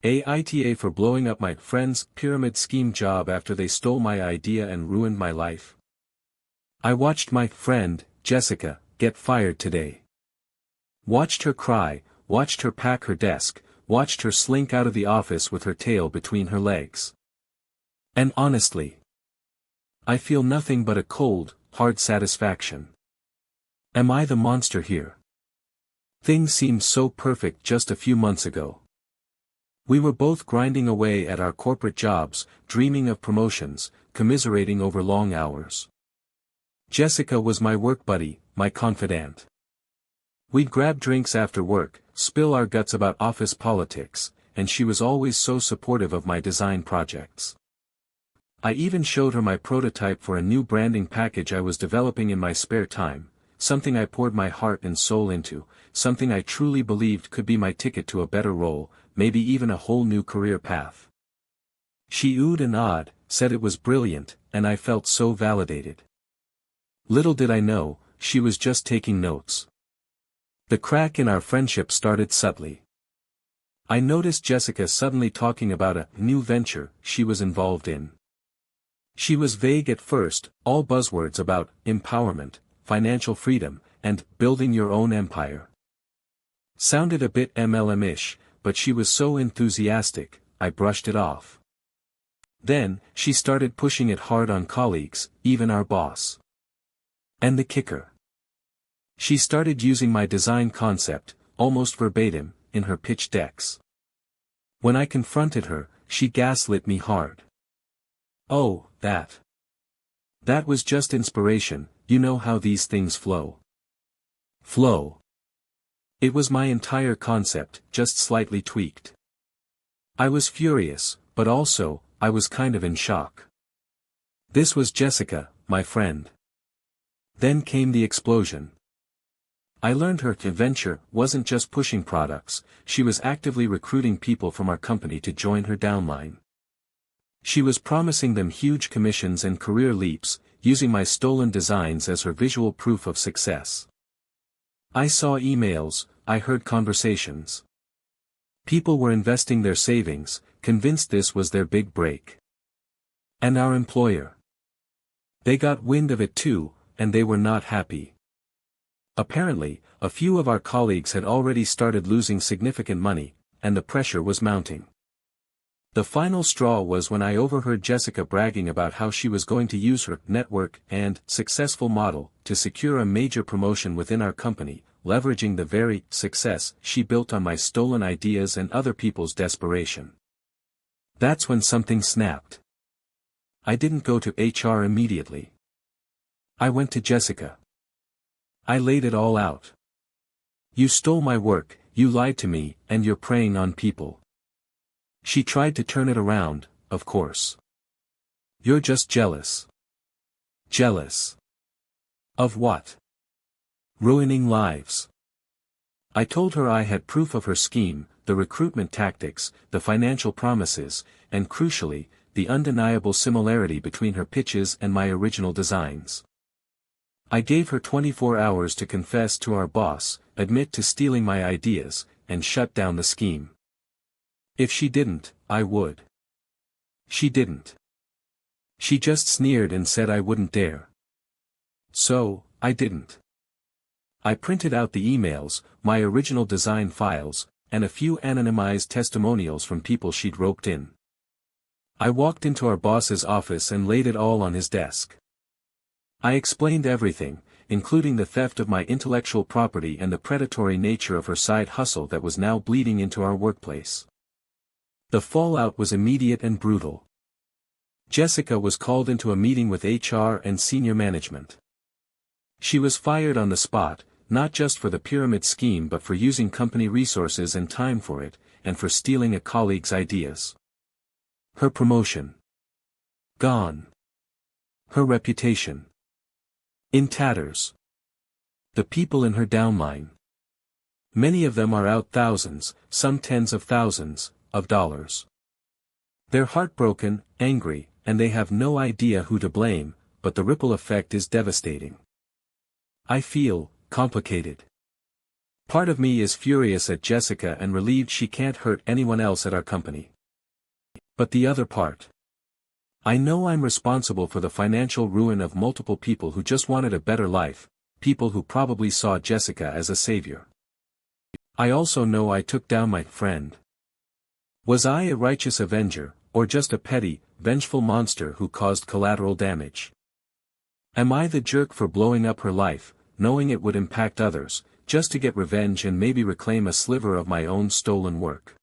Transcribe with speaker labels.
Speaker 1: AITA for blowing up my friend's pyramid scheme job after they stole my idea and ruined my life. I watched my friend, Jessica, get fired today. Watched her cry, watched her pack her desk, watched her slink out of the office with her tail between her legs. And honestly, I feel nothing but a cold, hard satisfaction. Am I the monster here? Things seemed so perfect just a few months ago. We were both grinding away at our corporate jobs, dreaming of promotions, commiserating over long hours. Jessica was my work buddy, my confidant. We'd grab drinks after work, spill our guts about office politics, and she was always so supportive of my design projects. I even showed her my prototype for a new branding package I was developing in my spare time, something I poured my heart and soul into, something I truly believed could be my ticket to a better role, maybe even a whole new career path. She oohed and ahed, said it was brilliant, and I felt so validated. Little did I know, she was just taking notes. The crack in our friendship started subtly. I noticed Jessica suddenly talking about a new venture she was involved in. She was vague at first, all buzzwords about empowerment, financial freedom, and building your own empire. Sounded a bit MLM-ish, but she was so enthusiastic, I brushed it off. Then, she started pushing it hard on colleagues, even our boss. And the kicker. She started using my design concept, almost verbatim, in her pitch decks. When I confronted her, she gaslit me hard. Oh, that. That was just inspiration, you know how these things flow. Flow. It was my entire concept, just slightly tweaked. I was furious, but also, I was kind of in shock. This was Jessica, my friend. Then came the explosion. I learned her venture wasn't just pushing products, she was actively recruiting people from our company to join her downline. She was promising them huge commissions and career leaps, using my stolen designs as her visual proof of success. I saw emails, I heard conversations. People were investing their savings, convinced this was their big break. And our employer. They got wind of it too, and they were not happy. Apparently, a few of our colleagues had already started losing significant money, and the pressure was mounting. The final straw was when I overheard Jessica bragging about how she was going to use her network and successful model to secure a major promotion within our company, leveraging the very success she built on my stolen ideas and other people's desperation. That's when something snapped. I didn't go to HR immediately. I went to Jessica. I laid it all out. You stole my work, you lied to me, and you're preying on people. She tried to turn it around, of course. You're just jealous. Jealous. Of what? Ruining lives. I told her I had proof of her scheme, the recruitment tactics, the financial promises, and crucially, the undeniable similarity between her pitches and my original designs. I gave her 24 hours to confess to our boss, admit to stealing my ideas, and shut down the scheme. If she didn't, I would. She didn't. She just sneered and said I wouldn't dare. So, I didn't. I printed out the emails, my original design files, and a few anonymized testimonials from people she'd roped in. I walked into our boss's office and laid it all on his desk. I explained everything, including the theft of my intellectual property and the predatory nature of her side hustle that was now bleeding into our workplace. The fallout was immediate and brutal. Jessica was called into a meeting with HR and senior management. She was fired on the spot, not just for the pyramid scheme but for using company resources and time for it, and for stealing a colleague's ideas. Her promotion. Gone. Her reputation. In tatters. The people in her downline. Many of them are out thousands, some tens of thousands, of dollars. They're heartbroken, angry, and they have no idea who to blame, but the ripple effect is devastating. I feel complicated. Part of me is furious at Jessica and relieved she can't hurt anyone else at our company. But the other part. I know I'm responsible for the financial ruin of multiple people who just wanted a better life, people who probably saw Jessica as a savior. I also know I took down my friend. Was I a righteous avenger, or just a petty, vengeful monster who caused collateral damage? Am I the jerk for blowing up her life, knowing it would impact others, just to get revenge and maybe reclaim a sliver of my own stolen work?